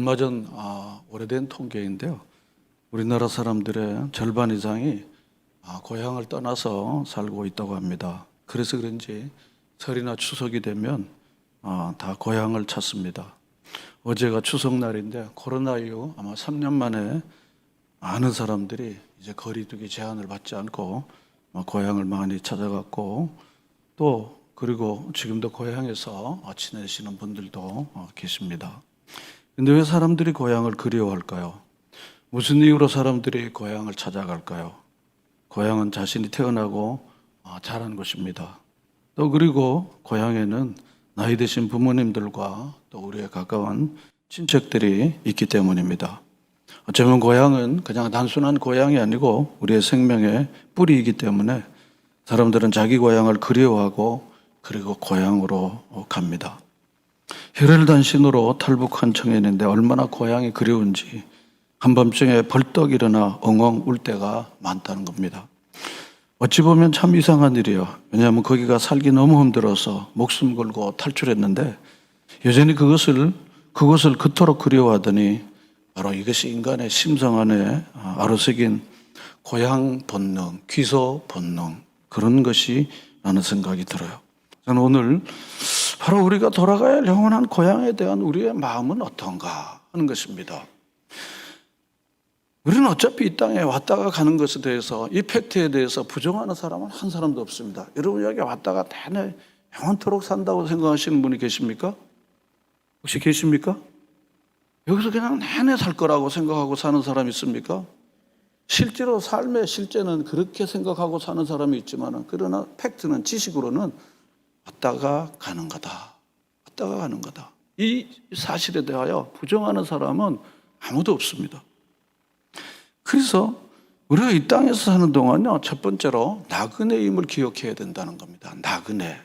얼마 전 오래된 통계인데요. 우리나라 사람들의 절반 이상이 고향을 떠나서 살고 있다고 합니다. 그래서 그런지 설이나 추석이 되면 다 고향을 찾습니다. 어제가 추석날인데 코로나 이후 아마 3년 만에 많은 사람들이 이제 거리두기 제한을 받지 않고 고향을 많이 찾아갔고 또 그리고 지금도 고향에서 지내시는 분들도 계십니다. 근데 왜 사람들이 고향을 그리워할까요? 무슨 이유로 사람들이 고향을 찾아갈까요? 고향은 자신이 태어나고 자란 곳입니다. 또 그리고 고향에는 나이 드신 부모님들과 또 우리의 가까운 친척들이 있기 때문입니다. 어쩌면 고향은 그냥 단순한 고향이 아니고 우리의 생명의 뿌리이기 때문에 사람들은 자기 고향을 그리워하고 그리고 고향으로 갑니다. 혈혈단신으로 탈북한 청년인데 얼마나 고향이 그리운지 한밤중에 벌떡 일어나 엉엉 울 때가 많다는 겁니다. 어찌 보면 참 이상한 일이에요. 왜냐하면 거기가 살기 너무 힘들어서 목숨 걸고 탈출했는데 여전히 그것을 그토록 그리워하더니 바로 이것이 인간의 심성 안에 아로새긴 고향 본능, 귀소 본능 그런 것이라는 생각이 들어요. 저는 오늘 바로 우리가 돌아가야 할 영원한 고향에 대한 우리의 마음은 어떤가 하는 것입니다. 우리는 어차피 이 땅에 왔다가 가는 것에 대해서 이 팩트에 대해서 부정하는 사람은 한 사람도 없습니다. 여러분 여기 왔다가 내내 영원토록 산다고 생각하시는 분이 계십니까? 혹시 계십니까? 여기서 그냥 내내 살 거라고 생각하고 사는 사람이 있습니까? 실제로 삶의 실제는 그렇게 생각하고 사는 사람이 있지만 그러나 팩트는 지식으로는 왔다가 가는 거다. 왔다가 가는 거다. 이 사실에 대하여 부정하는 사람은 아무도 없습니다. 그래서 우리가 이 땅에서 사는 동안요, 첫 번째로 나그네임을 기억해야 된다는 겁니다. 나그네.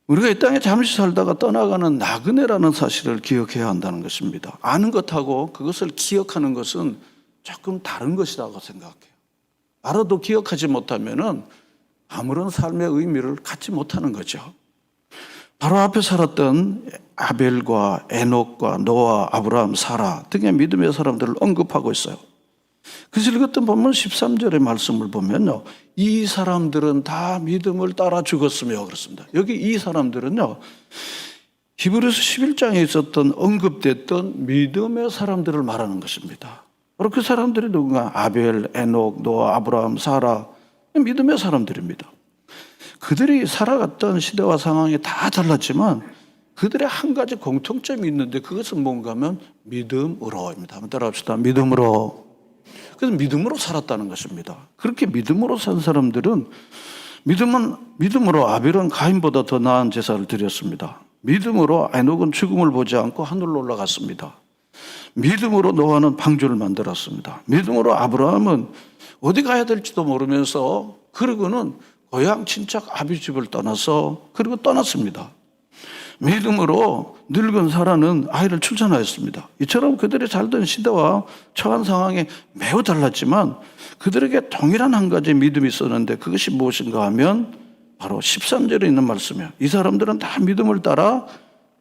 우리가 이 땅에 잠시 살다가 떠나가는 나그네라는 사실을 기억해야 한다는 것입니다. 아는 것하고 그것을 기억하는 것은 조금 다른 것이라고 생각해요. 알아도 기억하지 못하면은 아무런 삶의 의미를 갖지 못하는 거죠. 바로 앞에 살았던 아벨과 에녹과 노아, 아브라함, 사라 등의 믿음의 사람들을 언급하고 있어요. 그래서 읽었던 본문 13절의 말씀을 보면요, 이 사람들은 다 믿음을 따라 죽었으며 그렇습니다. 여기 이 사람들은요, 히브리서 11장에 있었던 언급됐던 믿음의 사람들을 말하는 것입니다. 바로 그 사람들이 누군가? 아벨, 에녹, 노아, 아브라함, 사라 믿음의 사람들입니다. 그들이 살아갔던 시대와 상황이 다 달랐지만 그들의 한 가지 공통점이 있는데 그것은 뭔가 하면 믿음으로입니다. 한번 따라합시다. 믿음으로. 그래서 믿음으로 살았다는 것입니다. 그렇게 믿음으로 산 사람들은 믿음으로 아벨은 가인보다 더 나은 제사를 드렸습니다. 믿음으로 에녹은 죽음을 보지 않고 하늘로 올라갔습니다. 믿음으로 노아는 방주를 만들었습니다. 믿음으로 아브라함은 어디 가야 될지도 모르면서 그러고는 고향 친척 아비 집을 떠나서 그리고 떠났습니다. 믿음으로 늙은 사라는 아이를 출산하였습니다. 이처럼 그들이 살던 시대와 처한 상황이 매우 달랐지만 그들에게 동일한 한 가지 믿음이 있었는데 그것이 무엇인가 하면 바로 13절에 있는 말씀이에요. 이 사람들은 다 믿음을 따라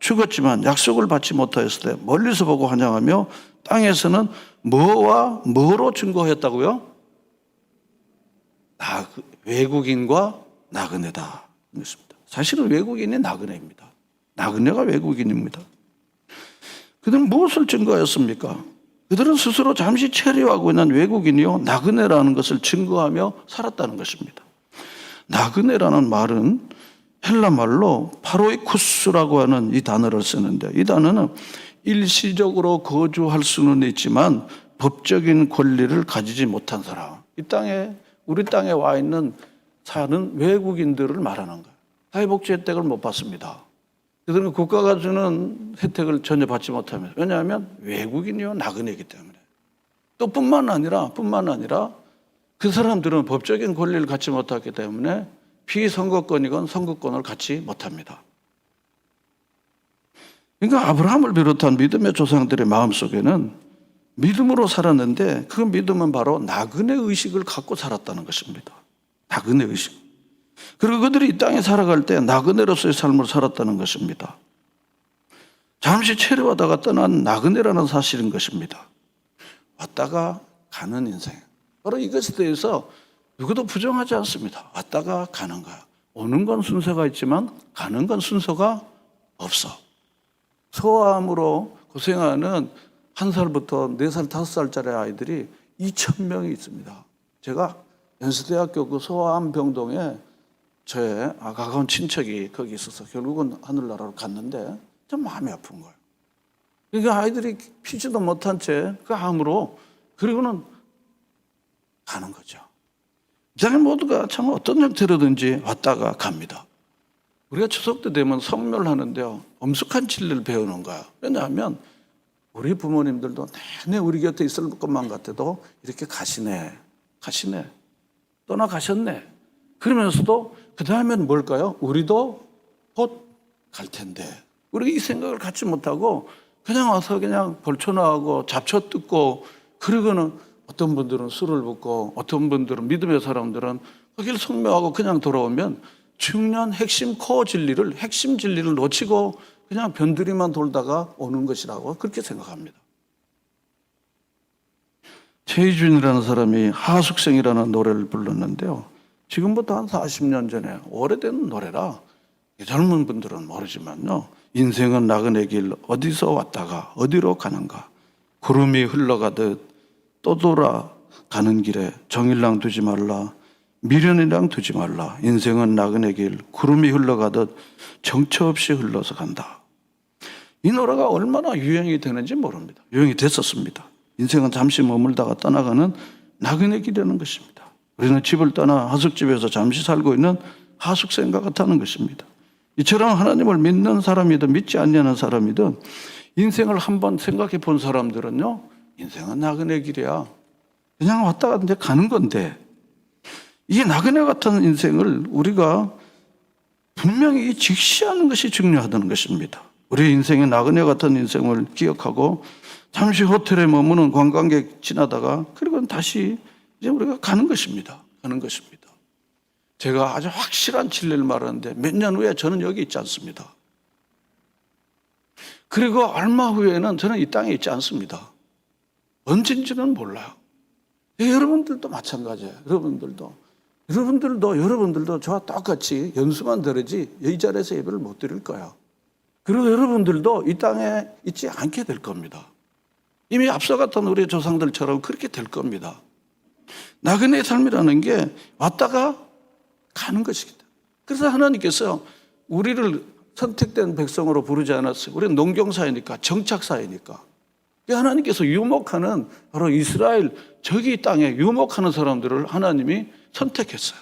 죽었지만 약속을 받지 못하였을 때 멀리서 보고 환영하며 땅에서는 뭐와 뭐로 증거했다고요? 외국인과 나그네다. 사실은 외국인이 나그네입니다. 나그네가 외국인입니다. 그들은 무엇을 증거하였습니까? 그들은 스스로 잠시 체류하고 있는 외국인이요 나그네라는 것을 증거하며 살았다는 것입니다. 나그네라는 말은 헬라 말로 파로이쿠스라고 하는 이 단어를 쓰는데 이 단어는 일시적으로 거주할 수는 있지만 법적인 권리를 가지지 못한 사람. 우리 땅에 와 있는 사는 외국인들을 말하는 거예요. 사회복지 혜택을 못 받습니다. 그들은 국가가 주는 혜택을 전혀 받지 못합니다. 왜냐하면 외국인이요 나그네이기 때문에. 또 뿐만 아니라 그 사람들은 법적인 권리를 갖지 못했기 때문에 피선거권이건 선거권을 갖지 못합니다. 그러니까 아브라함을 비롯한 믿음의 조상들의 마음속에는 믿음으로 살았는데 그 믿음은 바로 나그네 의식을 갖고 살았다는 것입니다. 나그네 의식. 그리고 그들이 이 땅에 살아갈 때 나그네로서의 삶을 살았다는 것입니다. 잠시 체류하다가 떠난 나그네라는 사실인 것입니다. 왔다가 가는 인생. 바로 이것에 대해서 누구도 부정하지 않습니다. 왔다가 가는 거야. 오는 건 순서가 있지만 가는 건 순서가 없어. 소아암으로 고생하는 1살부터 4살, 5살짜리 아이들이 2,000명이 있습니다. 제가 연세대학교 그 소아암 병동에 저의 가까운 친척이 거기 있어서 결국은 하늘나라로 갔는데 좀 마음이 아픈 거예요. 그러니까 아이들이 피지도 못한 채 그 암으로 그리고는 가는 거죠. 자기 모두가 참 어떤 형태로든지 왔다가 갑니다. 우리가 추석 때 되면 성묘를 하는데요. 엄숙한 진리를 배우는 거야. 왜냐하면 우리 부모님들도 내내 우리 곁에 있을 것만 같아도 이렇게 가시네. 떠나가셨네. 그러면서도 그 다음에는 뭘까요? 우리도 곧 갈 텐데. 우리가 이 생각을 갖지 못하고 그냥 와서 그냥 벌초나하고 잡초 뜯고 그러고는 어떤 분들은 술을 붓고 어떤 분들은 믿음의 사람들은 거기를 성묘하고 그냥 돌아오면 중요한 핵심 핵심 진리를 놓치고 그냥 변두리만 돌다가 오는 것이라고 그렇게 생각합니다. 최희준이라는 사람이 하숙생이라는 노래를 불렀는데요. 지금부터 한 40년 전에 오래된 노래라 젊은 분들은 모르지만요. 인생은 나그네 길 어디서 왔다가 어디로 가는가. 구름이 흘러가듯 또 돌아가는 길에 정일랑 두지 말라. 미련이랑 두지 말라. 인생은 나그네 길 구름이 흘러가듯 정처 없이 흘러서 간다. 이 노래가 얼마나 유행이 되는지 모릅니다. 유행이 됐었습니다. 인생은 잠시 머물다가 떠나가는 나그네 길이라는 것입니다. 우리는 집을 떠나 하숙집에서 잠시 살고 있는 하숙생과 같다는 것입니다. 이처럼 하나님을 믿는 사람이든 믿지 않는 사람이든 인생을 한번 생각해 본 사람들은요, 인생은 나그네 길이야. 그냥 왔다 갔다 가는 건데, 이 나그네 같은 인생을 우리가 분명히 직시하는 것이 중요하다는 것입니다. 우리 인생의 나그네 같은 인생을 기억하고 잠시 호텔에 머무는 관광객 지나다가 그리고 다시 이제 우리가 가는 것입니다. 제가 아주 확실한 진리를 말하는데 몇 년 후에 저는 여기 있지 않습니다. 그리고 얼마 후에는 저는 이 땅에 있지 않습니다. 언젠지는 몰라요. 여러분들도 마찬가지예요. 여러분들도 저와 똑같이 연수만 들으지 이 자리에서 예배를 못 드릴 거예요. 그리고 여러분들도 이 땅에 있지 않게 될 겁니다. 이미 앞서갔던 우리 조상들처럼 그렇게 될 겁니다. 나그네 삶이라는 게 왔다가 가는 것이다. 그래서 하나님께서 우리를 선택된 백성으로 부르지 않았어요. 우리는 농경사회니까, 정착사회니까. 하나님께서 유목하는 바로 이스라엘 저기 땅에 유목하는 사람들을 하나님이 선택했어요.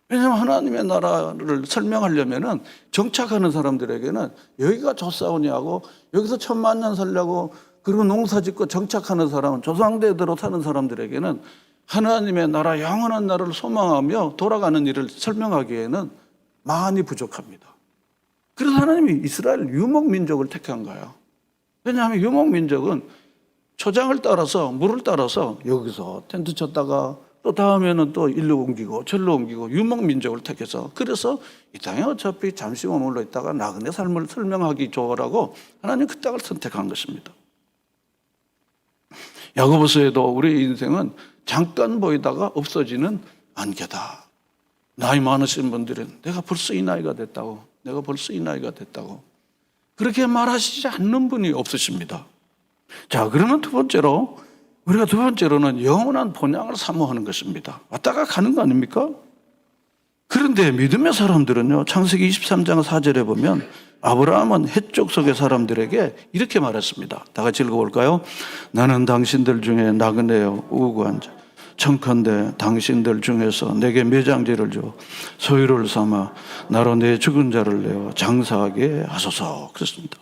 왜냐하면 하나님의 나라를 설명하려면은 정착하는 사람들에게는 여기가 좋사오냐고 여기서 1000만 년 살려고 그리고 농사 짓고 정착하는 사람은 조상대대로 사는 사람들에게는 하나님의 나라, 영원한 나라를 소망하며 돌아가는 일을 설명하기에는 많이 부족합니다. 그래서 하나님이 이스라엘 유목민족을 택한 거예요. 왜냐하면 유목민족은 초장을 따라서 물을 따라서 여기서 텐트 쳤다가 또 다음에는 또 일로 옮기고 절로 옮기고 유목민족을 택해서 그래서 이 땅에 어차피 잠시 머물러 있다가 나그네 삶을 설명하기 좋으라고 하나님 그 땅을 선택한 것입니다. 야고보서에도 우리 인생은 잠깐 보이다가 없어지는 안개다. 나이 많으신 분들은 내가 벌써 이 나이가 됐다고 그렇게 말하시지 않는 분이 없으십니다. 자, 그러면 우리가 두 번째로는 영원한 본향을 사모하는 것입니다. 왔다가 가는 거 아닙니까? 그런데 믿음의 사람들은요, 창세기 23장 4절에 보면 아브라함은 해쪽 속의 사람들에게 이렇게 말했습니다. 다 같이 읽어볼까요? 나는 당신들 중에 나그네요 우고한 자 청컨대 당신들 중에서 내게 매장지를 줘 소유를 삼아 나로 내 죽은 자를 내어 장사하게 하소서 그랬습니다.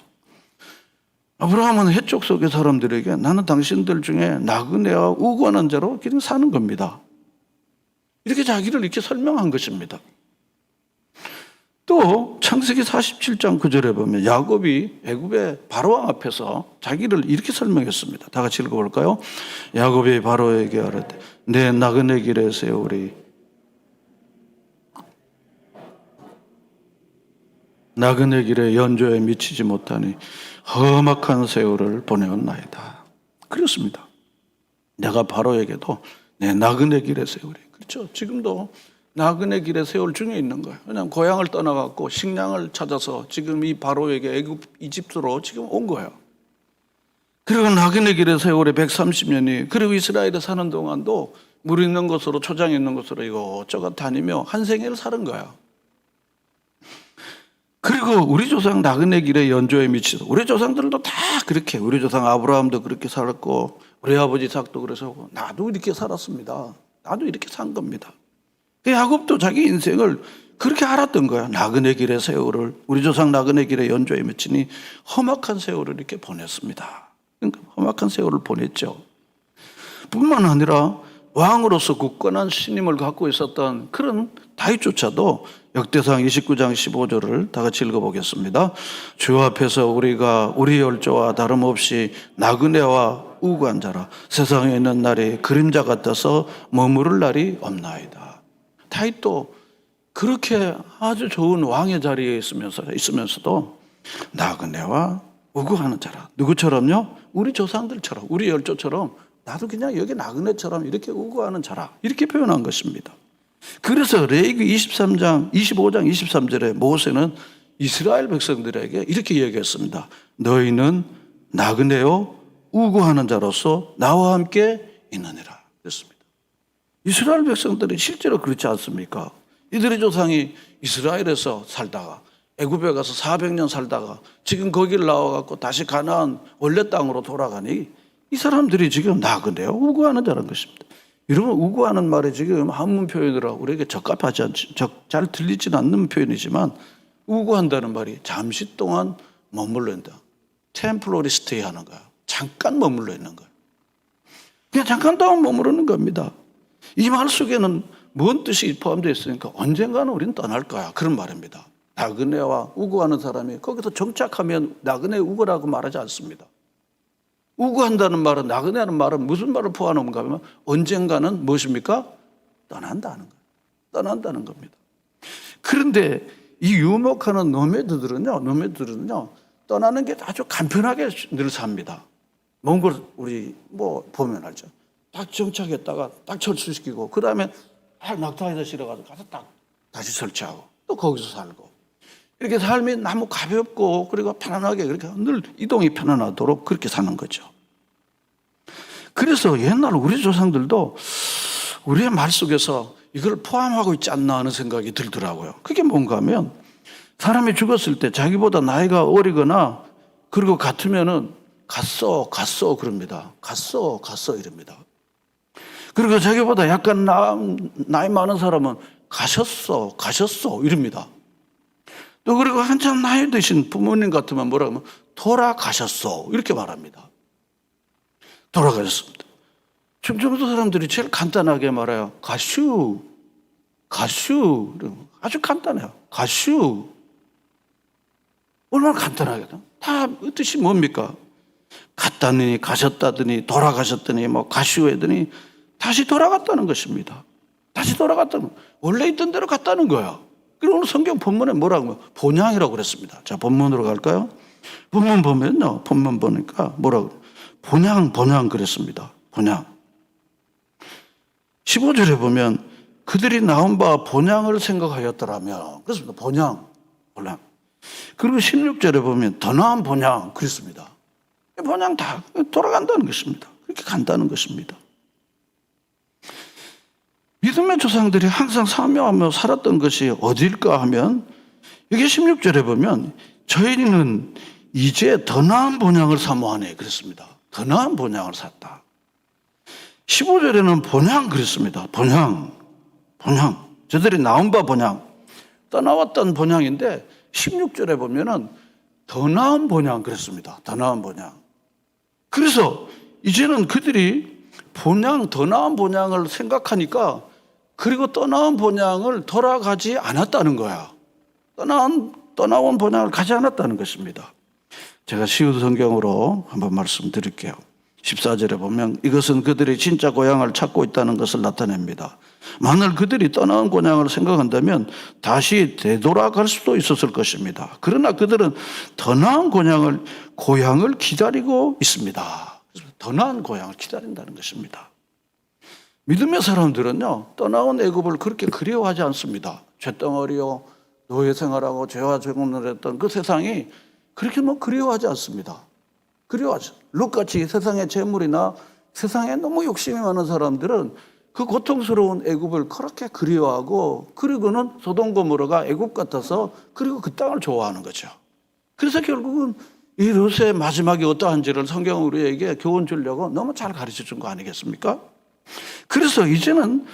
아브라함은 해쪽 속의 사람들에게 나는 당신들 중에 나그네와 우고하는 자로 그냥 사는 겁니다. 이렇게 자기를 이렇게 설명한 것입니다. 또 창세기 47장 9절에 보면 야곱이 애굽의 바로왕 앞에서 자기를 이렇게 설명했습니다. 다 같이 읽어볼까요? 야곱이 바로에게 아뢰되 내 나그네 길에 세우리 나그네 길에 연조에 미치지 못하니 험악한 세월을 보내었나이다. 그렇습니다. 내가 바로에게도 내 나그네 길의 세월이, 그렇죠. 지금도 나그네 길의 세월 중에 있는 거예요. 그냥 고향을 떠나갖고 식량을 찾아서 지금 이 바로에게 이집트로 지금 온 거예요. 그리고 나그네 길의 세월에 130년이, 그리고 이스라엘에 사는 동안도 물 있는 곳으로, 초장 있는 곳으로 이것저것 다니며 한 생애를 사는 거야. 그리고 우리 조상 나그네 길에 연조에 미치도, 우리 조상들도 다 그렇게, 우리 조상 아브라함도 그렇게 살았고 우리 아버지 이삭도 그래서 나도 이렇게 살았습니다. 나도 이렇게 산 겁니다. 야곱도 자기 인생을 그렇게 알았던 거야. 나그네 길의 세월을, 우리 조상 나그네 길에 연조에 미치니 험악한 세월을 이렇게 보냈습니다. 그러니까 험악한 세월을 보냈죠. 뿐만 아니라 왕으로서 굳건한 신임을 갖고 있었던 그런 다윗조차도 역대상 29장 15절을 다 같이 읽어보겠습니다. 주 앞에서 우리가 우리 열조와 다름없이 나그네와 우고한 자라. 세상에 있는 날이 그림자 같아서 머무를 날이 없나이다. 다윗도 그렇게 아주 좋은 왕의 자리에 있으면서도 나그네와 우고하는 자라. 누구처럼요? 우리 조상들처럼, 우리 열조처럼 나도 그냥 여기 나그네처럼 이렇게 우고하는 자라, 이렇게 표현한 것입니다. 그래서 레위기 25장 23절에 모세는 이스라엘 백성들에게 이렇게 얘기했습니다. 너희는 나그네요 우고하는 자로서 나와 함께 있느니라 그랬습니다. 이스라엘 백성들이 실제로 그렇지 않습니까? 이들의 조상이 이스라엘에서 살다가 애굽에 가서 400년 살다가 지금 거기를 나와갖고 다시 가나안 원래 땅으로 돌아가니 이 사람들이 지금 나그네요 우고하는 자라는 것입니다. 여러분, 우고하는 말이 지금 한문 표현으로 우리에게 적합하지 않지, 잘 들리지는 않는 표현이지만 우고한다는 말이 잠시 동안 머물러 있다. 템포러리 스테이 하는 거야. 잠깐 머물러 있는 거야. 그냥 잠깐 동안 머무르는 겁니다. 이 말 속에는 뭔 뜻이 포함되어 있으니까 언젠가는 우리는 떠날 거야, 그런 말입니다. 나그네와 우고하는 사람이 거기서 정착하면 나그네 우고라고 말하지 않습니다. 우고한다는 말은, 나그네하는 말은 무슨 말을 포함하는가 하면 언젠가는 무엇입니까? 떠난다는 거예요. 떠난다는 겁니다. 그런데 이 유목하는 노매드들은요 떠나는 게 아주 간편하게 늘 삽니다. 몽골 우리 보면 알죠. 딱 정착했다가 딱 철수시키고 그 다음에 낙타에서 실어가지고 가서 딱 다시 설치하고 또 거기서 살고, 이렇게 삶이 너무 가볍고 그리고 편안하게 그렇게 늘 이동이 편안하도록 그렇게 사는 거죠. 그래서 옛날 우리 조상들도 우리의 말 속에서 이걸 포함하고 있지 않나 하는 생각이 들더라고요. 그게 뭔가 하면 사람이 죽었을 때 자기보다 나이가 어리거나 그리고 같으면은 갔어 그럽니다. 갔어 이럽니다. 그리고 자기보다 약간 나이 많은 사람은 가셨어 이럽니다. 또 그리고 한참 나이 드신 부모님 같으면 뭐라고 하면 돌아가셨어 이렇게 말합니다. 돌아가셨습니다. 충청도 사람들이 제일 간단하게 말해요. 가슈 아주 간단해요. 가슈 얼마나 간단하게 다 뜻이 뭡니까? 갔다더니 가셨다더니 돌아가셨더니 가슈하더니 다시 돌아갔다는 것입니다. 다시 돌아갔다는, 원래 있던 대로 갔다는 거야. 그리고 오늘 성경 본문에 뭐라고 하면 본향이라고 그랬습니다. 자, 본문으로 갈까요? 본문 보면요, 본문 보니까 뭐라고 본향 그랬습니다. 본향. 15절에 보면 그들이 나온 바 본향을 생각하였더라며 그렇습니다. 본향. 그리고 16절에 보면 더 나은 본향 그랬습니다. 본향 다 돌아간다는 것입니다. 그렇게 간다는 것입니다. 믿음의 조상들이 항상 사모하며 살았던 것이 어딜까 하면 여기 16절에 보면 저희는 이제 더 나은 본향을 사모하네 그랬습니다. 더 나은 본향을 샀다. 15절에는 본향 그랬습니다. 본향. 저들이 나온 바 본향. 떠나왔던 본향인데 16절에 보면은 더 나은 본향 그랬습니다. 더 나은 본향. 그래서 이제는 그들이 더 나은 본향을 생각하니까 그리고 떠나온 본향을 돌아가지 않았다는 거야. 떠나온 본향을 가지 않았다는 것입니다. 제가 시우드 성경으로 한번 말씀드릴게요. 14절에 보면 이것은 그들이 진짜 고향을 찾고 있다는 것을 나타냅니다. 만일 그들이 떠나온 고향을 생각한다면 다시 되돌아갈 수도 있었을 것입니다. 그러나 그들은 더 나은 고향을 기다리고 있습니다. 더 나은 고향을 기다린다는 것입니다. 믿음의 사람들은요, 떠나온 애굽을 그렇게 그리워하지 않습니다. 쇳덩어리요, 노예 생활하고 죄와 정욕을 했던 그 세상이 그렇게 그리워하지 않습니다. 그리워하죠. 롯같이 세상의 재물이나 세상에 너무 욕심이 많은 사람들은 그 고통스러운 애굽을 그렇게 그리워하고, 그리고는 소돔 고모라가 애굽 같아서 그리고 그 땅을 좋아하는 거죠. 그래서 결국은 이 롯의 마지막이 어떠한지를 성경은 우리에게 교훈 주려고 너무 잘 가르쳐 준 거 아니겠습니까? 그래서 이제는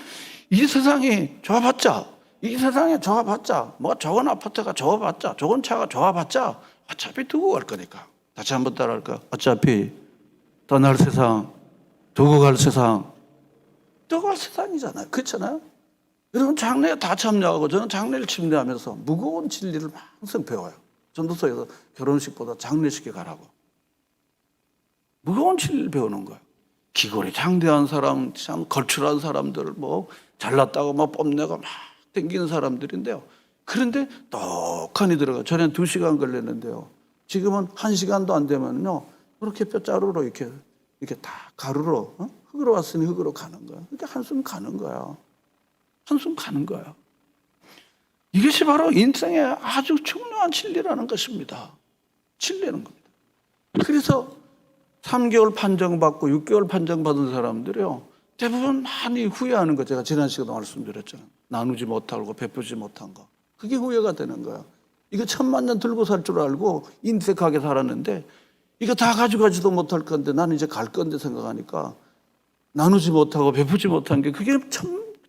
이 세상이 좋아봤자, 이 세상에 좋아봤자, 뭐 좋은 아파트가 좋아봤자, 좋은 차가 좋아봤자 어차피 두고 갈 거니까. 다시 한번 따라할까? 어차피 떠날 세상, 두고 갈 세상, 두고 갈 세상이잖아요. 그렇잖아요? 여러분 장례에 다 참여하고 저는 장례를 침례하면서 무거운 진리를 항상 배워요. 전도서에서 결혼식보다 장례식에 가라고. 무거운 진리를 배우는 거예요. 기골이 장대한 사람, 참 걸출한 사람들, 뭐 잘났다고 막 뽐내고 막 땡기는 사람들인데요. 그런데 떡하니 들어가. 전엔 2시간 걸렸는데요. 지금은 1시간도 안 되면요. 그렇게 뼈자루로 이렇게 다 가루로, 흙으로 왔으니 흙으로 가는 거야. 이렇게 한숨 가는 거야. 한숨 가는 거야. 이것이 바로 인생의 아주 중요한 진리라는 것입니다. 진리라는 겁니다. 그래서 3개월 판정받고 6개월 판정받은 사람들이요, 대부분 많이 후회하는 거. 제가 지난 시간에 말씀드렸잖아요. 나누지 못하고 베푸지 못한 거. 그게 후회가 되는 거야. 이거 1000만 년 들고 살 줄 알고 인색하게 살았는데 이거 다 가져가지도 못할 건데 나는 이제 갈 건데 생각하니까 나누지 못하고 베푸지 못한 게 그게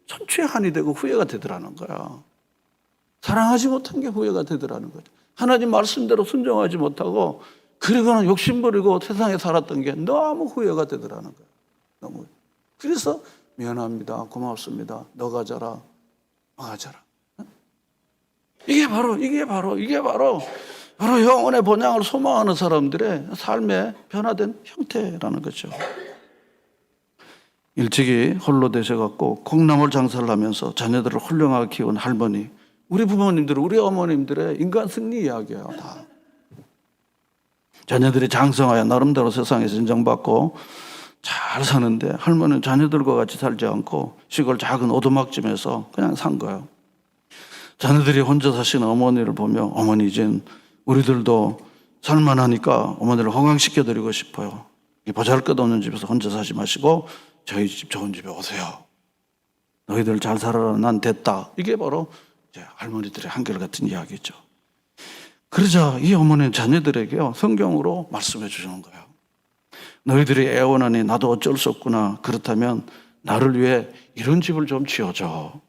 천추의 한이 되고 후회가 되더라는 거야. 사랑하지 못한 게 후회가 되더라는 거죠. 하나님 말씀대로 순종하지 못하고 그리고는 욕심부리고 세상에 살았던 게 너무 후회가 되더라는 거예요. 너무. 그래서 미안합니다. 고맙습니다. 너 가져라. 가져라. 이게 바로 영혼의 본향을 소망하는 사람들의 삶의 변화된 형태라는 거죠. 일찍이 홀로 되셔갖고 콩나물 장사를 하면서 자녀들을 훌륭하게 키운 할머니, 우리 부모님들, 우리 어머님들의 인간 승리 이야기예요. 다. 자녀들이 장성하여 나름대로 세상에서 인정받고 잘 사는데 할머니는 자녀들과 같이 살지 않고 시골 작은 오두막집에서 그냥 산 거예요. 자녀들이 혼자 사시는 어머니를 보며 어머니 이젠 우리들도 살만하니까 어머니를 호강시켜드리고 싶어요. 보잘것없는 집에서 혼자 사지 마시고 저희 집 좋은 집에 오세요. 너희들 잘 살아라. 난 됐다. 이게 바로 이제 할머니들의 한결같은 이야기죠. 그러자 이 어머니는 자녀들에게요, 성경으로 말씀해 주시는 거예요. 너희들이 애원하니 나도 어쩔 수 없구나. 그렇다면 나를 위해 이런 집을 좀 지어줘.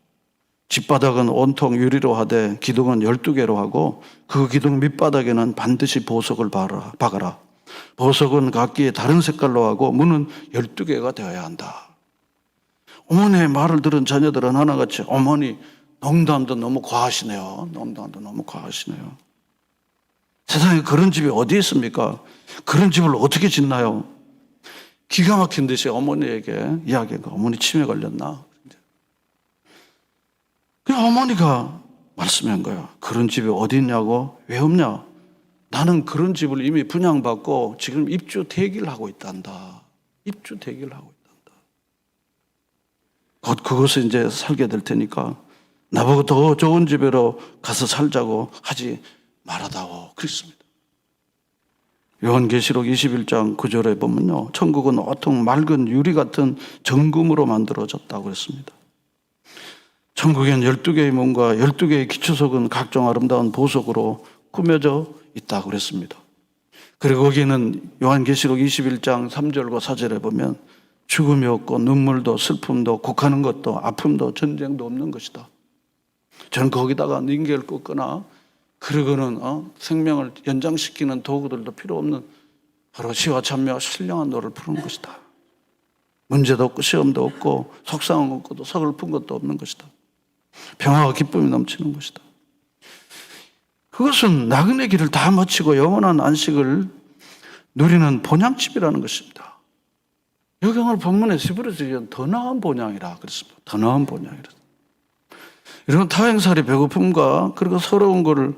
집바닥은 온통 유리로 하되 기둥은 12개로 하고 그 기둥 밑바닥에는 반드시 보석을 박아라. 보석은 각기 다른 색깔로 하고 문은 12개가 되어야 한다. 어머니의 말을 들은 자녀들은 하나같이 어머니 농담도 너무 과하시네요. 세상에 그런 집이 어디 있습니까? 그런 집을 어떻게 짓나요? 기가 막힌 듯이 어머니에게 이야기가, 어머니 치매 걸렸나? 그 어머니가 말씀한 거야. 그런 집이 어디 있냐고? 왜 없냐? 나는 그런 집을 이미 분양받고 지금 입주 대기를 하고 있단다. 입주 대기를 하고 있단다. 곧 그곳에 이제 살게 될 테니까 나보고 더 좋은 집으로 가서 살자고 하지 말아다오. 그랬습니다. 요한계시록 21장 9절에 보면요, 천국은 온통 맑은 유리 같은 정금으로 만들어졌다고 그랬습니다. 천국엔 12개의 문과 12개의 기초석은 각종 아름다운 보석으로 꾸며져 있다고 그랬습니다. 그리고 거기는 요한계시록 21장 3절과 4절에 보면 죽음이 없고 눈물도 슬픔도 곡하는 것도 아픔도 전쟁도 없는 것이다. 저는 거기다가 닌겔 꽂거나 그러고는 생명을 연장시키는 도구들도 필요 없는 바로 시와 찬미와 신령한 노래를 부르는 것이다. 문제도 없고 시험도 없고 속상한 것도 서글픈 것도 없는 것이다. 평화와 기쁨이 넘치는 것이다. 그것은 나그네 길을 다 마치고 영원한 안식을 누리는 본향집이라는 것입니다. 여기 오늘 본문에 히브리서에 더 나은 본향이라 그랬습니다. 더 나은 본향이라. 이런 타행살이 배고픔과 그리고 서러운 거를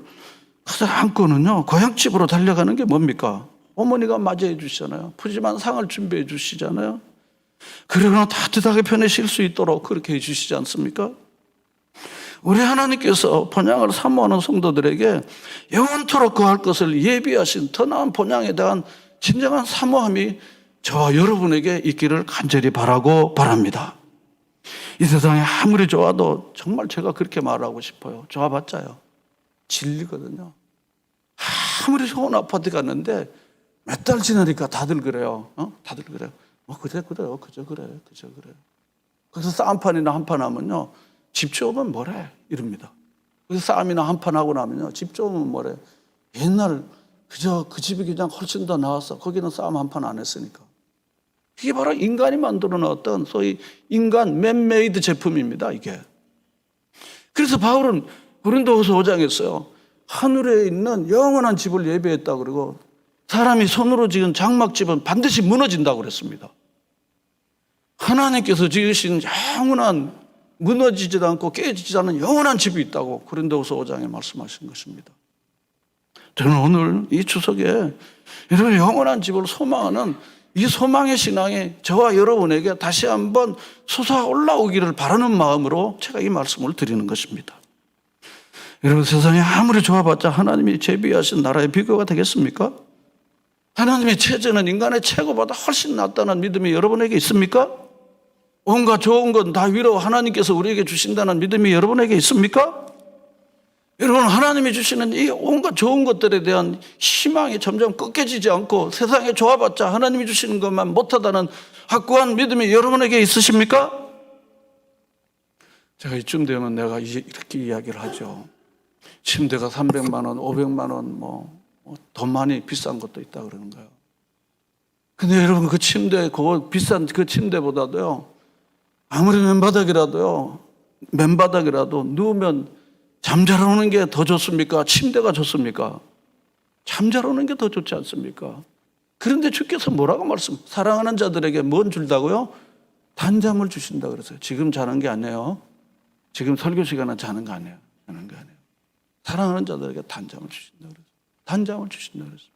가장 안고는요, 고향집으로 달려가는 게 뭡니까? 어머니가 맞이해 주시잖아요. 푸짐한 상을 준비해 주시잖아요. 그리고 따뜻하게 편히 쉴 수 있도록 그렇게 해 주시지 않습니까? 우리 하나님께서 본향을 사모하는 성도들에게 영원토록 거할 것을 예비하신 더 나은 본향에 대한 진정한 사모함이 저와 여러분에게 있기를 간절히 바라고 바랍니다. 이 세상에 아무리 좋아도 정말 제가 그렇게 말하고 싶어요. 좋아봤자요, 진리거든요. 아무리 좋은 아파트 갔는데 몇 달 지나니까 다들 그래요. 다들 그래요. 그래요. 그저 그래. 그래서 싸움판이나 한판 하면요, 집 좋으면 뭐래? 이럽니다. 그래서 싸움이나 한판 하고 나면요, 집 좋으면 뭐래? 옛날 그저 그 집이 그냥 훨씬 더 나았어. 거기는 싸움 한판 안 했으니까. 이게 바로 인간이 만들어 놓았던 소위 인간 맨메이드 제품입니다, 이게. 그래서 바울은 고린도후서 5장에서요, 하늘에 있는 영원한 집을 예비했다 그러고 사람이 손으로 지은 장막집은 반드시 무너진다고 그랬습니다. 하나님께서 지으신 영원한, 무너지지도 않고 깨지지 않는 영원한 집이 있다고 고린도후서 5장에 말씀하신 것입니다. 저는 오늘 이 추석에 이런 영원한 집을 소망하는 이 소망의 신앙이 저와 여러분에게 다시 한번 솟아 올라오기를 바라는 마음으로 제가 이 말씀을 드리는 것입니다. 여러분, 세상에 아무리 좋아봤자 하나님이 제비하신 나라의 비교가 되겠습니까? 하나님의 체제는 인간의 최고보다 훨씬 낫다는 믿음이 여러분에게 있습니까? 온갖 좋은 건 다 위로 하나님께서 우리에게 주신다는 믿음이 여러분에게 있습니까? 여러분, 하나님이 주시는 이 온갖 좋은 것들에 대한 희망이 점점 꺾여지지 않고 세상에 좋아봤자 하나님이 주시는 것만 못하다는 확고한 믿음이 여러분에게 있으십니까? 제가 이쯤 되면 내가 이렇게 이야기를 하죠. 침대가 300만 원, 500만 원, 더 많이 비싼 것도 있다 그러는 거예요. 근데 여러분, 그 침대, 그 비싼 그 침대보다도요, 아무리 맨바닥이라도 누우면 잠자러 오는 게 더 좋습니까? 침대가 좋습니까? 잠자러 오는 게 더 좋지 않습니까? 그런데 주께서 뭐라고 사랑하는 자들에게 뭔 준다고요? 단잠을 주신다 그랬어요. 지금 자는 게 아니에요. 지금 설교 시간에 자는 거 아니에요. 사랑하는 자들에게 단잠을 주신다 그랬어요. 단잠을 주신다 그랬습니다.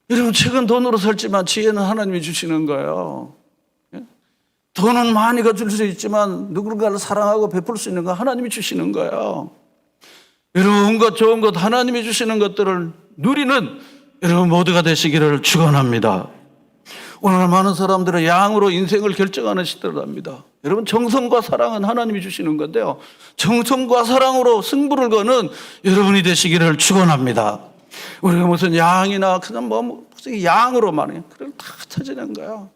여러분, 책은 돈으로 살지만 지혜는 하나님이 주시는 거예요. 돈은 많이 가질 수 있지만 누군가를 사랑하고 베풀 수 있는 건 하나님이 주시는 거예요. 여러분, 온갖 좋은 것, 하나님이 주시는 것들을 누리는 여러분 모두가 되시기를 축원합니다. 오늘 많은 사람들은 양으로 인생을 결정하는 시대를 합니다. 여러분, 정성과 사랑은 하나님이 주시는 건데요, 정성과 사랑으로 승부를 거는 여러분이 되시기를 축원합니다. 우리가 무슨 양이나 그냥 무슨 양으로만 해, 그걸 다 찾아낸 거야.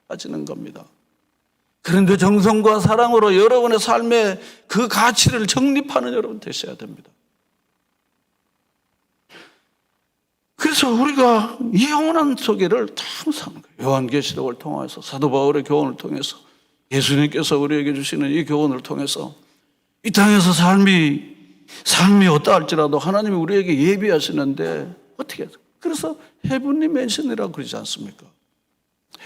찾아낸 겁니다. 그런데 정성과 사랑으로 여러분의 삶의 그 가치를 정립하는 여러분 되셔야 됩니다. 그래서 우리가 이 영원한 소개를 참 사는 거예요. 요한계시록을 통해서, 사도 바울의 교훈을 통해서, 예수님께서 우리에게 주시는 이 교훈을 통해서 이 땅에서 삶이 어떠할지라도 하나님이 우리에게 예비하시는데 어떻게 해요? 그래서 헤븐리 맨션이라고 그러지 않습니까?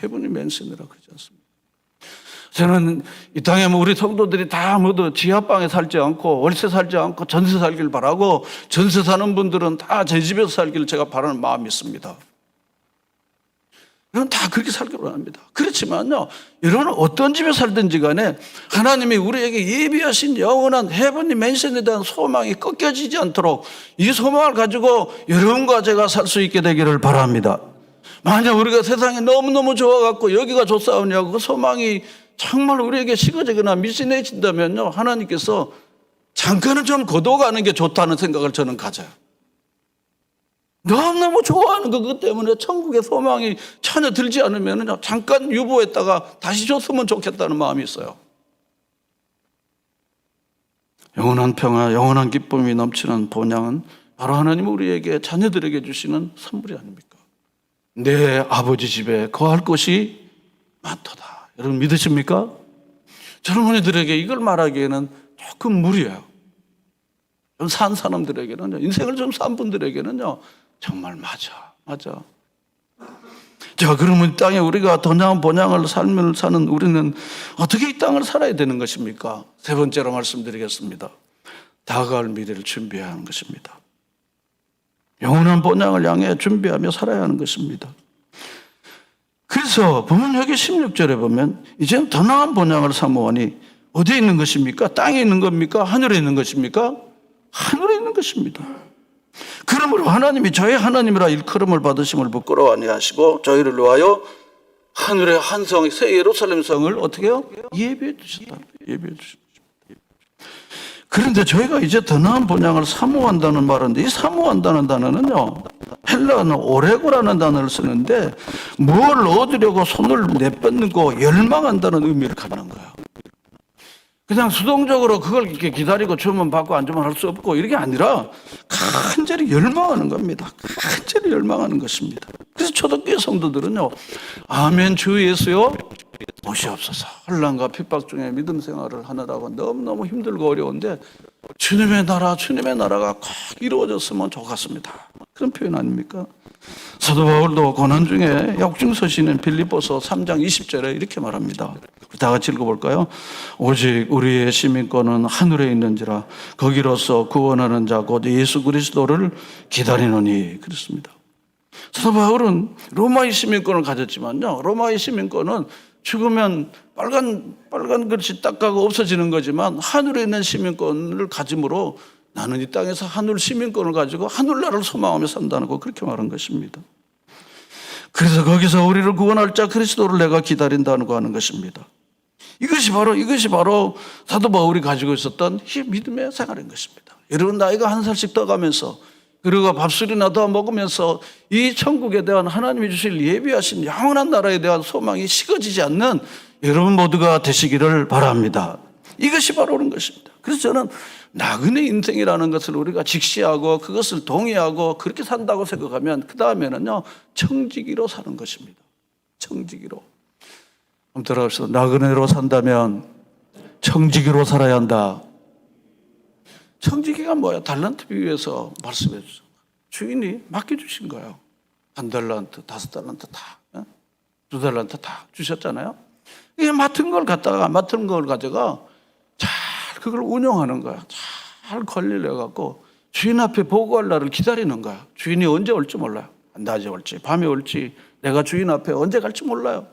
헤븐리 맨션이라고 그러지 않습니까? 저는 이 땅에 우리 성도들이 다 모두 지하방에 살지 않고 월세 살지 않고 전세 살길 바라고, 전세 사는 분들은 다 제 집에서 살기를 제가 바라는 마음이 있습니다. 여러분, 다 그렇게 살길 바랍니다. 그렇지만요, 여러분은 어떤 집에 살든지 간에 하나님이 우리에게 예비하신 영원한 헤븐리 맨션에 대한 소망이 꺾여지지 않도록 이 소망을 가지고 여러분과 제가 살 수 있게 되기를 바랍니다. 만약 우리가 세상이 너무너무 좋아갖고 여기가 좋사오냐고 그 소망이 정말 우리에게 식어지거나 미진해진다면요, 하나님께서 잠깐은 좀 거둬가는 게 좋다는 생각을 저는 가져요. 너무너무 좋아하는 것 때문에 천국의 소망이 전혀 들지 않으면 잠깐 유보했다가 다시 줬으면 좋겠다는 마음이 있어요. 영원한 평화, 영원한 기쁨이 넘치는 본향은 바로 하나님 우리에게, 자녀들에게 주시는 선물이 아닙니까? 내 아버지 집에 거할 곳이 많도다. 여러분, 믿으십니까? 젊은이들에게 이걸 말하기에는 조금 무리예요. 좀 산 사람들에게는요, 인생을 좀 산 분들에게는요, 정말 맞아. 자, 그러면 이 땅에 우리가 don양 본향을 삶을 사는 우리는 어떻게 이 땅을 살아야 되는 것입니까? 세 번째로 말씀드리겠습니다. 다가올 미래를 준비해야 하는 것입니다. 영원한 본향을 향해 준비하며 살아야 하는 것입니다. 그래서 보면 여기 16절에 보면 이제는 더 나은 본향을 사모하니 어디에 있는 것입니까? 땅에 있는 겁니까? 하늘에 있는 것입니까? 하늘에 있는 것입니다. 그러므로 하나님이 저의 하나님이라 일컬음을 받으심을 부끄러워 아니하시고 저희를 위하여 하늘의 한 성, 새 예루살렘 성을 어떻게 해요? 예비해 주셨다. 예비해 주셨다. 그런데 저희가 이제 더 나은 본향을 사모한다는 말인데, 이 사모한다는 단어는요, 헬라어는 오레고라는 단어를 쓰는데 뭘 얻으려고 손을 내뻗고 열망한다는 의미를 갖는 거예요. 그냥 수동적으로 그걸 이렇게 기다리고 주문 받고 안 주면 할 수 없고 이게 아니라 간절히 열망하는 겁니다. 간절히 열망하는 것입니다. 그래서 초대교회 성도들은요, 아멘 주 예수요 오시옵소서. 혼란과 핍박 중에 믿음 생활을 하느라고 너무너무 힘들고 어려운데 주님의 나라가 꼭 이루어졌으면 좋겠습니다. 그런 표현 아닙니까? 사도 바울도 고난 중에 역중서 시는 빌립보서 3장 20절에 이렇게 말합니다. 다 같이 읽어볼까요? 오직 우리의 시민권은 하늘에 있는지라 거기로서 구원하는 자 곧 예수 그리스도를 기다리노니. 그렇습니다. 사도 바울은 로마의 시민권을 가졌지만요, 로마의 시민권은 죽으면 빨간 글씨 딱 가고 없어지는 거지만 하늘에 있는 시민권을 가짐으로 나는 이 땅에서 하늘 시민권을 가지고 하늘나라를 소망하며 산다는 거, 그렇게 말한 것입니다. 그래서 거기서 우리를 구원할 자 그리스도를 내가 기다린다는 거 하는 것입니다. 이것이 바로 사도 바울이 가지고 있었던 이 믿음의 생활인 것입니다. 여러분, 나이가 한 살씩 떠가면서 그리고 밥술이나 더 먹으면서 이 천국에 대한 하나님이 주실 예비하신 영원한 나라에 대한 소망이 식어지지 않는 여러분 모두가 되시기를 바랍니다. 이것이 바로 그런 것입니다. 그래서 저는 나그네 인생이라는 것을 우리가 직시하고 그것을 동의하고 그렇게 산다고 생각하면 그 다음에는요, 청지기로 사는 것입니다. 청지기로. 한번 들어갑시다. 나그네로 산다면 청지기로 살아야 한다. 청지기가 뭐야? 달란트 비유에서 말씀해 주죠. 주인이 맡겨주신 거예요. 1달란트, 5달란트 다, 2달란트 다 주셨잖아요. 이게 맡은 걸 가져가 잘 그걸 운영하는 거야. 잘 관리를 해갖고 주인 앞에 보고할 날을 기다리는 거야. 주인이 언제 올지 몰라요. 낮에 올지 밤에 올지 내가 주인 앞에 언제 갈지 몰라요.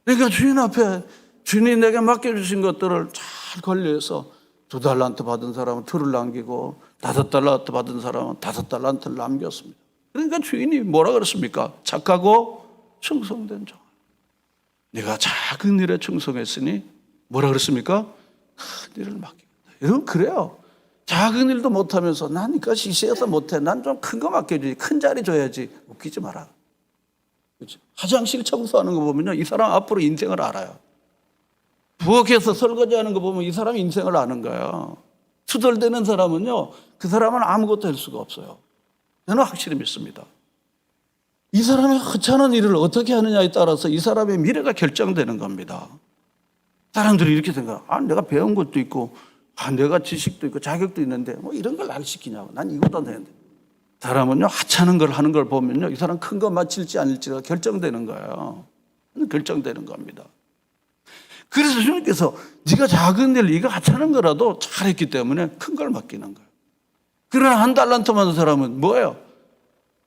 그러니까 주인 앞에 주인이 내게 맡겨주신 것들을 잘 관리해서 2달란트 받은 사람은 2를 남기고 5달란트 받은 사람은 5달란트를 남겼습니다. 그러니까 주인이 뭐라 그랬습니까? 착하고 충성된 종. 네가 작은 일에 충성했으니 뭐라 그랬습니까? 큰 일을 맡기겠다. 여러분, 그래요. 작은 일도 못하면서 난 이것이 시에서 못해. 난 좀 큰 거 맡겨주지. 큰 자리 줘야지. 웃기지 마라. 그렇죠? 화장실 청소하는 거 보면요, 이 사람 앞으로 인생을 알아요. 부엌에서 설거지하는 거 보면 이 사람이 인생을 아는 거예요. 투덜대는 사람은요, 그 사람은 아무것도 할 수가 없어요. 저는 확실히 믿습니다. 이 사람의 허찬한 일을 어떻게 하느냐에 따라서 이 사람의 미래가 결정되는 겁니다. 사람들이 이렇게 생각해요. 내가 배운 것도 있고, 내가 지식도 있고, 자격도 있는데, 뭐 이런 걸 날 시키냐고. 난 이것도 안 되는데. 사람은요, 하찮은 걸 하는 걸 보면요, 이 사람 큰 거 마칠지 아닐지가 결정되는 거예요. 결정되는 겁니다. 그래서 주님께서 네가 작은 일, 이거 하찮은 거라도 잘했기 때문에 큰 걸 맡기는 거예요. 그러나 1달란트 받은 사람은 뭐예요?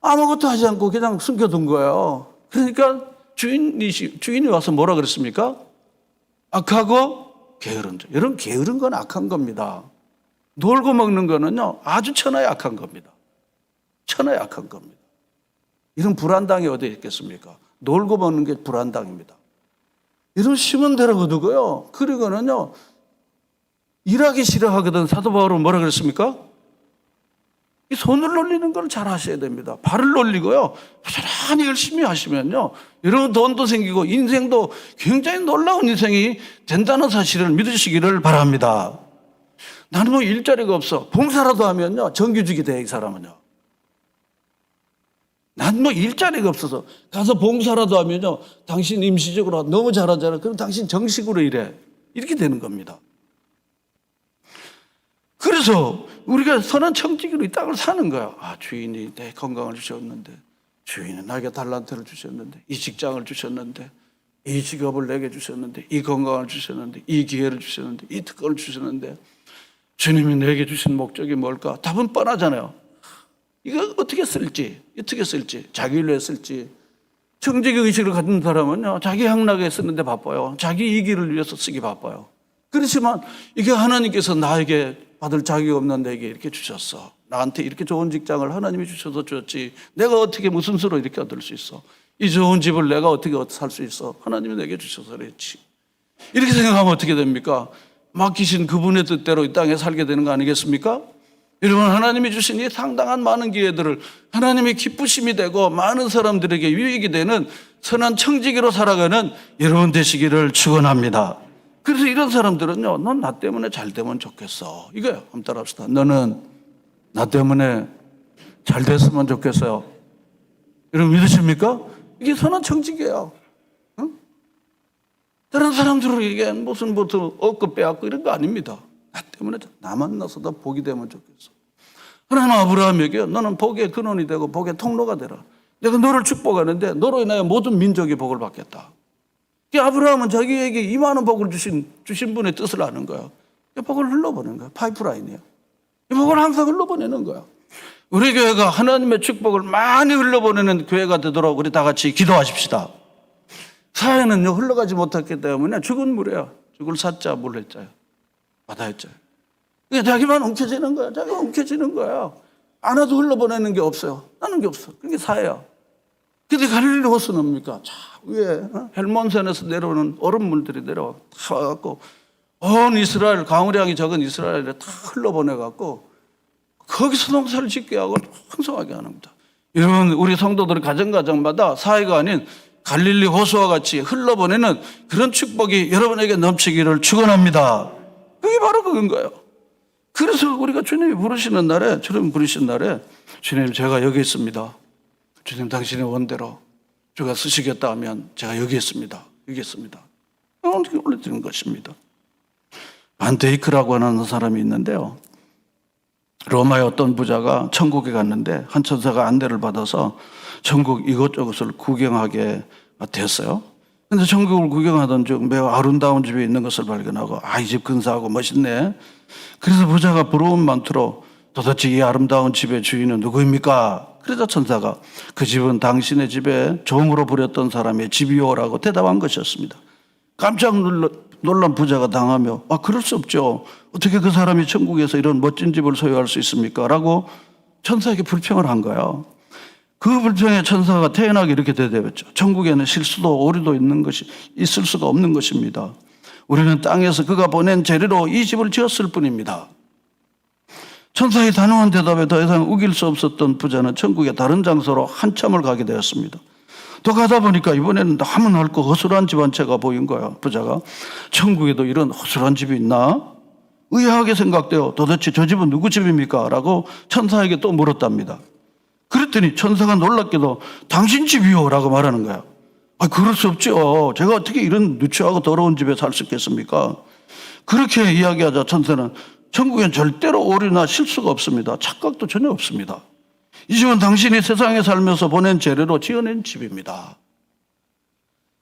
아무것도 하지 않고 그냥 숨겨둔 거예요. 그러니까 주인이 와서 뭐라 그랬습니까? 악하고 게으른 자. 여러분, 게으른 건 악한 겁니다. 놀고 먹는 거는요, 아주 천하에 악한 겁니다. 천하에 악한 겁니다. 이런 불안당이 어디에 있겠습니까? 놀고 먹는 게 불안당입니다. 이런 심은 대로 거두고요. 그리고는요, 일하기 싫어하거든. 사도 바울은 뭐라 그랬습니까? 이 손을 놀리는 걸 잘 하셔야 됩니다. 발을 놀리고요, 부지런히 열심히 하시면요, 여러분 돈도 생기고 인생도 굉장히 놀라운 인생이 된다는 사실을 믿으시기를 바랍니다. 나는 뭐 일자리가 없어. 봉사라도 하면요, 정규직이 돼, 이 사람은요. 난 뭐 일자리가 없어서 가서 봉사라도 하면요, 당신 임시적으로 너무 잘하잖아. 그럼 당신 정식으로 일해. 이렇게 되는 겁니다. 그래서 우리가 선한 청지기로 이 땅을 사는 거야. 주인이 내 건강을 주셨는데, 주인은 나에게 달란트를 주셨는데, 이 직장을 주셨는데, 이 직업을 내게 주셨는데, 이 건강을 주셨는데, 이 기회를 주셨는데, 이 특권을 주셨는데, 주님이 내게 주신 목적이 뭘까? 답은 뻔하잖아요. 이거 어떻게 쓸지, 자기 일에 쓸지. 정직의 의식을 가진 사람은요, 자기 향락에 쓰는데 바빠요. 자기 이기를 위해서 쓰기 바빠요. 그렇지만 이게 하나님께서 나에게 받을 자격 없는 내게 이렇게 주셨어. 나한테 이렇게 좋은 직장을 하나님이 주셔서 줬지. 내가 어떻게 무슨 수로 이렇게 얻을 수 있어? 이 좋은 집을 내가 어떻게 살 수 있어? 하나님이 내게 주셔서 그랬지. 이렇게 생각하면 어떻게 됩니까? 맡기신 그분의 뜻대로 이 땅에 살게 되는 거 아니겠습니까? 여러분, 하나님이 주신 이 상당한 많은 기회들을 하나님이 기쁘심이 되고 많은 사람들에게 유익이 되는 선한 청지기로 살아가는 여러분 되시기를 축원합니다. 그래서 이런 사람들은요, 넌 나 때문에 잘 되면 좋겠어. 이거요. 한번 따라합시다. 너는 나 때문에 잘 됐으면 좋겠어요. 여러분 믿으십니까? 이게 선한 청지기예요. 응? 다른 사람들에게 무슨 얻고 빼앗고 이런 거 아닙니다. 나 때문에 나 만나서 다 복이 되면 좋겠어. 하나님 아브라함에게 너는 복의 근원이 되고 복의 통로가 되라. 내가 너를 축복하는데 너로 인하여 모든 민족이 복을 받겠다. 아브라함은 자기에게 이만한 복을 주신 분의 뜻을 아는 거예요. 복을 흘러보내는 거예요. 파이프라인이에요. 이 복을 항상 흘러보내는 거예요. 우리 교회가 하나님의 축복을 많이 흘러보내는 교회가 되도록 우리 다 같이 기도하십시다. 사회는요, 흘러가지 못했기 때문에 죽은 물이에요. 죽을 사자, 물 해자요. 바다 해자요. 자기만 움켜쥐는 거야. 자기만 움켜쥐는 거야. 안 와도 흘러보내는 게 없어요. 나는 게 없어. 그게 사회야. 근데 갈릴리 호수는 뭡니까? 자, 위에 헬몬산에서 내려오는 얼음물들이 내려와 다 와갖고 온 이스라엘, 강우량이 적은 이스라엘에 다 흘러보내갖고 거기서 농사를 짓게 하고 풍성하게 하는 겁니다. 여러분, 우리 성도들은 가정가정마다 사회가 아닌 갈릴리 호수와 같이 흘러보내는 그런 축복이 여러분에게 넘치기를 축원합니다. 그게 바로 그건 거예요. 그래서 우리가 주님이 부르시는 날에, 주님 부르신 날에, 주님 제가 여기 있습니다. 주님 당신의 원대로 주가 쓰시겠다 하면 제가 여기 있습니다. 여기 있습니다. 어떻게 올려드리는 것입니다. 반데이크라고 하는 사람이 있는데요. 로마의 어떤 부자가 천국에 갔는데 한 천사가 안내를 받아서 천국 이곳저곳을 구경하게 됐어요. 근데 천국을 구경하던 중 매우 아름다운 집에 있는 것을 발견하고 이 집 근사하고 멋있네. 그래서 부자가 부러운 만투로 도대체 이 아름다운 집의 주인은 누구입니까? 그래서 천사가 그 집은 당신의 집에 종으로 부렸던 사람의 집이요라고 대답한 것이었습니다. 깜짝 놀란 부자가 당하며 그럴 수 없죠. 어떻게 그 사람이 천국에서 이런 멋진 집을 소유할 수 있습니까? 라고 천사에게 불평을 한 거예요. 그 불평에 천사가 태연하게 이렇게 대답했죠. 천국에는 실수도 오류도 있을 수가 없는 것입니다. 우리는 땅에서 그가 보낸 재료로 이 집을 지었을 뿐입니다. 천사의 단호한 대답에 더 이상 우길 수 없었던 부자는 천국의 다른 장소로 한참을 가게 되었습니다. 또 가다 보니까 이번에는 너무 넓고 허술한 집 한 채가 보인 거예요. 부자가 천국에도 이런 허술한 집이 있나? 의아하게 생각되어 도대체 저 집은 누구 집입니까? 라고 천사에게 또 물었답니다. 그랬더니 천사가 놀랍게도 당신 집이요 라고 말하는 거야. 그럴 수 없죠. 제가 어떻게 이런 누추하고 더러운 집에 살 수 있겠습니까? 그렇게 이야기하자 천사는 천국엔 절대로 오류나 실수가 없습니다. 착각도 전혀 없습니다. 이 집은 당신이 세상에 살면서 보낸 재료로 지어낸 집입니다.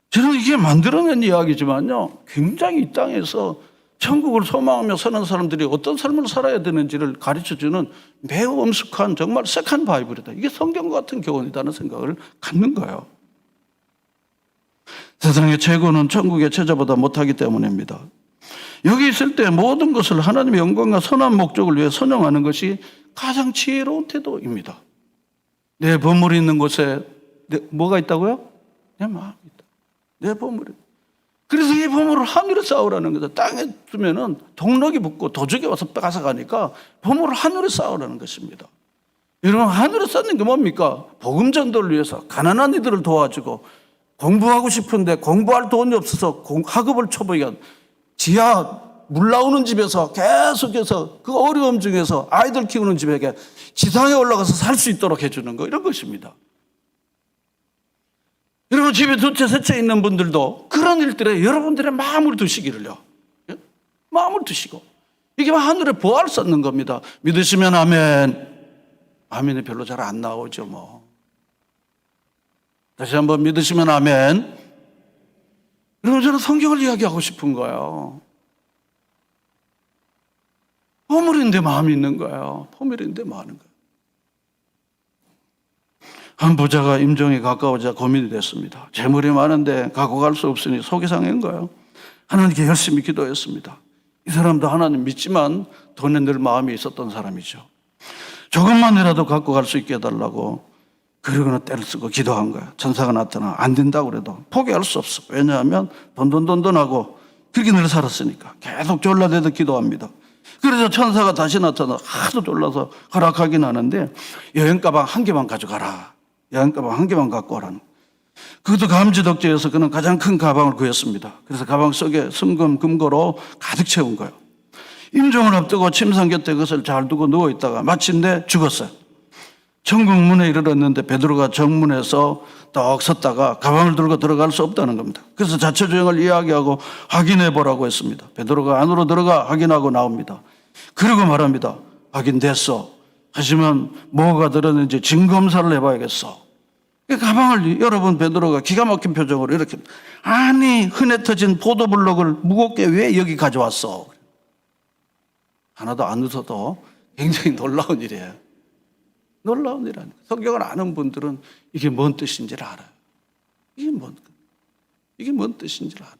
저는 이게 만들어낸 이야기지만요, 굉장히 이 땅에서 천국을 소망하며 사는 사람들이 어떤 삶을 살아야 되는지를 가르쳐주는 매우 엄숙한 정말 세컨 바이블이다. 이게 성경과 같은 교훈이라는 생각을 갖는 거예요. 세상의 최고는 천국의 최저보다 못하기 때문입니다. 여기 있을 때 모든 것을 하나님의 영광과 선한 목적을 위해 선용하는 것이 가장 지혜로운 태도입니다. 내 보물이 있는 곳에 뭐가 있다고요? 내 마음이 있다. 내 보물이. 그래서 이 보물을 하늘에 쌓으라는 거다. 땅에 두면은 동력이 붙고 도적이 와서 뺏어가니까 보물을 하늘에 쌓으라는 것입니다. 여러분, 하늘에 쌓는 게 뭡니까? 복음 전도를 위해서 가난한 이들을 도와주고 공부하고 싶은데 공부할 돈이 없어서 학업을 초보한 지하 물 나오는 집에서 계속해서 그 어려움 중에서 아이들 키우는 집에게 지상에 올라가서 살 수 있도록 해주는 거, 이런 것입니다. 여러분, 집에 두 채, 세 채 있는 분들도 그런 일들에 여러분들의 마음을 두시기를요. 마음을 두시고. 이게 하늘에 보화를 쌓는 겁니다. 믿으시면 아멘. 아멘이 별로 잘 안 나오죠, 뭐. 다시 한번 믿으시면 아멘. 여러분, 저는 성경을 이야기하고 싶은 거예요. 포물인데 마음이 있는 거예요. 포물인데 많은 거예요. 한 부자가 임종이 가까워져 고민이 됐습니다. 재물이 많은데 갖고 갈 수 없으니 속이 상한 거예요. 하나님께 열심히 기도했습니다. 이 사람도 하나님 믿지만 돈에 늘 마음이 있었던 사람이죠. 조금만이라도 갖고 갈 수 있게 해달라고, 그러고는 때를 쓰고 기도한 거예요. 천사가 나타나 안 된다고 그래도 포기할 수 없어. 왜냐하면 돈하고 그렇게 늘 살았으니까. 계속 졸라대도 기도합니다. 그래서 천사가 다시 나타나 하도 졸라서 허락하긴 하는데, 여행 가방 한 개만 가져가라. 여행 가방 한 개만 갖고 오라는. 그것도 감지덕지에서 그는 가장 큰 가방을 구했습니다. 그래서 가방 속에 순금, 금고로 가득 채운 거예요. 임종을 앞두고 침상 곁에 그것을 잘 두고 누워있다가 마침내 죽었어요. 천국 문에 이르렀는데 베드로가 정문에서 떡 섰다가 가방을 들고 들어갈 수 없다는 겁니다. 그래서 자초지종을 이야기하고 확인해 보라고 했습니다. 베드로가 안으로 들어가 확인하고 나옵니다. 그리고 말합니다. 확인됐어. 하지만 뭐가 들었는지 진검사를 해봐야겠어. 가방을 열어본 베드로가 기가 막힌 표정으로 이렇게, 아니 흔해 터진 포도블록을 무겁게 왜 여기 가져왔어? 하나도 안 웃어도 굉장히 놀라운 일이에요. 놀라운 일이라니까. 성경을 아는 분들은 이게 뭔 뜻인지를 알아요. 이게 뭔 뜻인지를 알아요.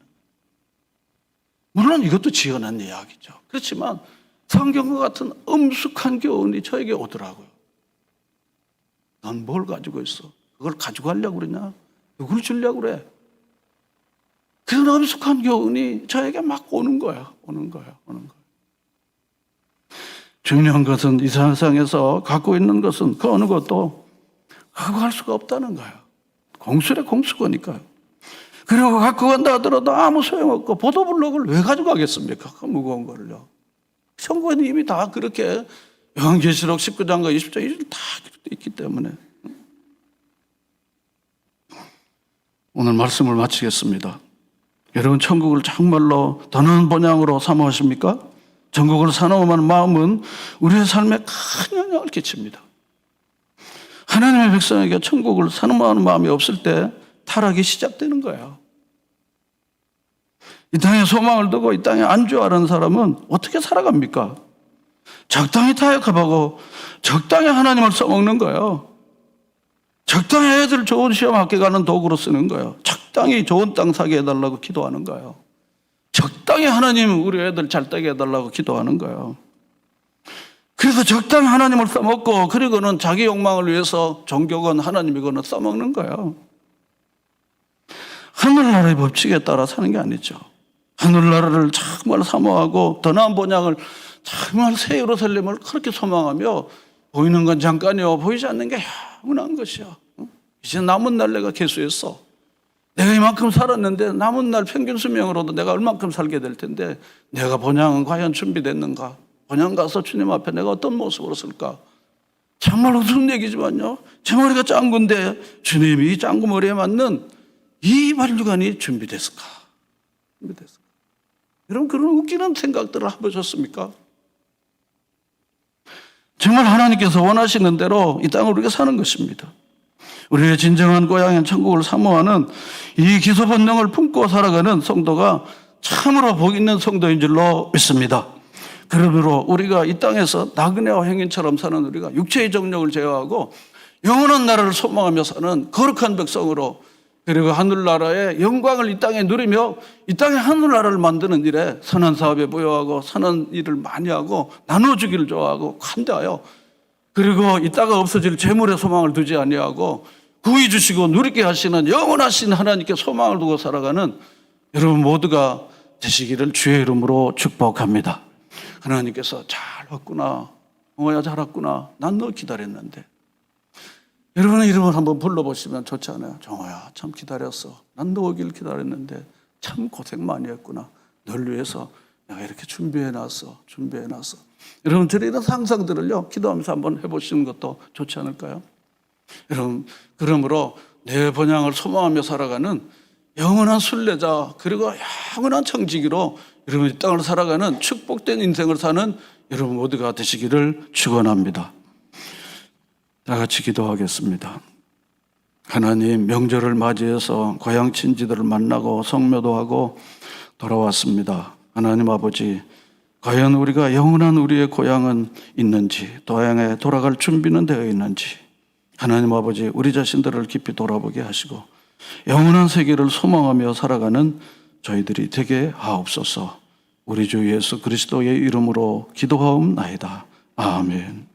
물론 이것도 지어낸 이야기죠. 그렇지만 성경과 같은 엄숙한 교훈이 저에게 오더라고요. 넌 뭘 가지고 있어? 그걸 가지고 가려고 그러냐? 누굴 주려고 그래? 그런 엄숙한 교훈이 저에게 막 오는 거예요. 중요한 것은 이 세상에서 갖고 있는 것은 그 어느 것도 갖고 갈 수가 없다는 거예요. 공수래 공수거니까요. 그리고 갖고 간다 하더라도 아무 소용없고, 보도블록을 왜 가져가겠습니까? 그 무거운 거를요. 성경에 이미 다 그렇게 요한계시록 19장과 20장 다 있기 때문에. 오늘 말씀을 마치겠습니다. 여러분, 천국을 정말로 더 나은 본향으로 사모하십니까? 천국을 사모하는 마음은 우리의 삶에 큰 영향을 끼칩니다. 하나님의 백성에게 천국을 사모하는 마음이 없을 때 타락이 시작되는 거예요. 이 땅에 소망을 두고 이 땅에 안주하는 사람은 어떻게 살아갑니까? 적당히 타협하고 적당히 하나님을 써먹는 거예요. 적당히 애들 좋은 시험 합격하는 도구로 쓰는 거예요. 적당히 좋은 땅 사게 해달라고 기도하는 거예요. 적당히 하나님 우리 애들 잘 되게 해달라고 기도하는 거예요. 그래서 적당히 하나님을 써먹고, 그리고는 자기 욕망을 위해서 종교건 하나님이거나 써먹는 거예요. 하늘나라의 법칙에 따라 사는 게 아니죠. 하늘나라를 정말 사모하고 더 나은 본향을 정말 새 예루살렘을 그렇게 소망하며, 보이는 건 잠깐이요 보이지 않는 게 영원한 것이야. 이제 남은 날 내가 계수했어. 내가 이만큼 살았는데 남은 날 평균 수명으로도 내가 얼만큼 살게 될 텐데, 내가 본향은 과연 준비됐는가? 본향 가서 주님 앞에 내가 어떤 모습으로 쓸까? 정말 우스운 얘기지만요, 제 머리가 짱군데 주님이 이 짱구 머리에 맞는 이 만류관이 준비됐을까? 여러분, 그런 웃기는 생각들을 해보셨습니까? 정말 하나님께서 원하시는 대로 이 땅을 우리가 사는 것입니다. 우리의 진정한 고향인 천국을 사모하는 이 기소 본능을 품고 살아가는 성도가 참으로 복 있는 성도인 줄로 믿습니다. 그러므로 우리가 이 땅에서 나그네와 행인처럼 사는 우리가 육체의 정욕을 제어하고 영원한 나라를 소망하며 사는 거룩한 백성으로, 그리고 하늘나라의 영광을 이 땅에 누리며 이 땅에 하늘나라를 만드는 일에 선한 사업에 부여하고 선한 일을 많이 하고 나눠주기를 좋아하고 관대하여, 그리고 이 땅에 없어질 재물의 소망을 두지 아니하고 구히 주시고 누리게 하시는 영원하신 하나님께 소망을 두고 살아가는 여러분 모두가 되시기를 주의 이름으로 축복합니다. 하나님께서 잘 왔구나, 엉어야 잘 왔구나, 난 너 기다렸는데. 여러분의 이름을 한번 불러보시면 좋지 않아요? 정호야, 참 기다렸어. 난 너 오길 기다렸는데 참 고생 많이 했구나. 널 위해서 내가 이렇게 준비해놨어. 여러분, 이런 상상들을요, 기도하면서 한번 해보시는 것도 좋지 않을까요? 여러분, 그러므로 내 본향을 소망하며 살아가는 영원한 순례자, 그리고 영원한 청지기로 여러분 이 땅을 살아가는 축복된 인생을 사는 여러분 모두가 되시기를 축원합니다. 다 같이 기도하겠습니다. 하나님, 명절을 맞이해서 고향 친지들을 만나고 성묘도 하고 돌아왔습니다. 하나님 아버지, 과연 우리가 영원한 우리의 고향은 있는지, 고향에 돌아갈 준비는 되어 있는지, 하나님 아버지, 우리 자신들을 깊이 돌아보게 하시고 영원한 세계를 소망하며 살아가는 저희들이 되게 하옵소서. 우리 주 예수 그리스도의 이름으로 기도하옵나이다. 아멘.